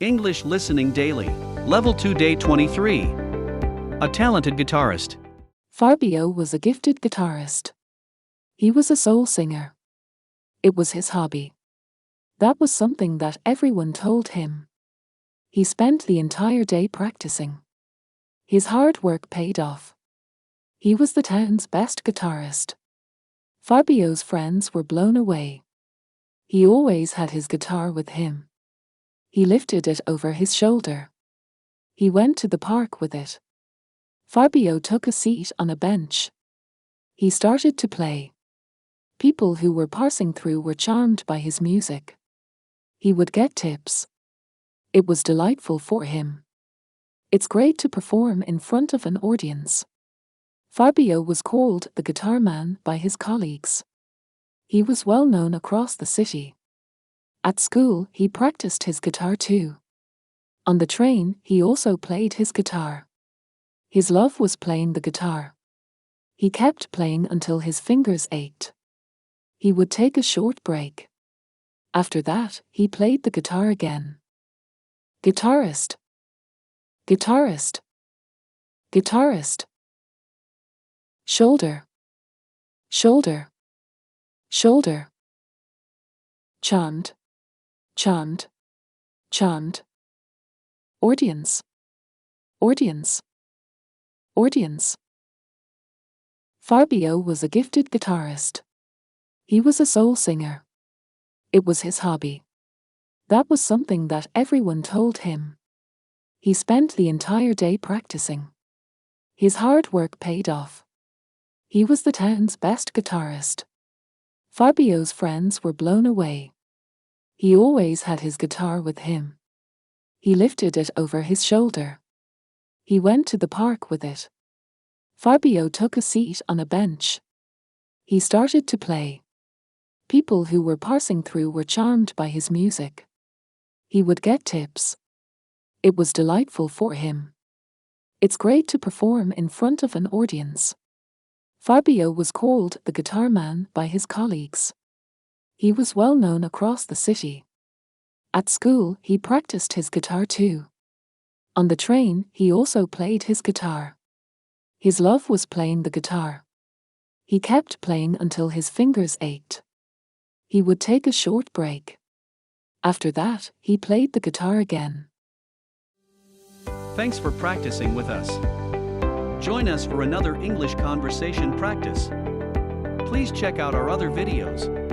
English Listening Daily, Level 2 Day 23. A talented guitarist. Fabio was a gifted guitarist. He was a soul singer. It was his hobby. That was something that everyone told him. He spent the entire day practicing. His hard work paid off. He was the town's best guitarist. Fabio's friends were blown away. He always had his guitar with him. He lifted it over his shoulder. He went to the park with it. Fabio took a seat on a bench. He started to play. People who were passing through were charmed by his music. He would get tips. It was delightful for him. It's great to perform in front of an audience. Fabio was called the Guitar Man by his colleagues. He was well known across the city. At school, he practiced his guitar too. On the train, he also played his guitar. His love was playing the guitar. He kept playing until his fingers ached. He would take a short break. After that, he played the guitar again. Guitarist. Guitarist. Guitarist. Shoulder. Shoulder. Shoulder. Chant. Chant. Chant. Audience. Audience. Audience. Fabio was a gifted guitarist. He was a soul singer. It was his hobby. That was something that everyone told him. He spent the entire day practicing. His hard work paid off. He was the town's best guitarist. Fabio's friends were blown away. He always had his guitar with him. He lifted it over his shoulder. He went to the park with it. Fabio took a seat on a bench. He started to play. People who were passing through were charmed by his music. He would get tips. It was delightful for him. It's great to perform in front of an audience. Fabio was called the Guitar Man by his colleagues. He was well known across the city. At school, he practiced his guitar too. On the train, he also played his guitar. His love was playing the guitar. He kept playing until his fingers ached. He would take a short break. After that, he played the guitar again. Thanks for practicing with us. Join us for another English conversation practice. Please check out our other videos.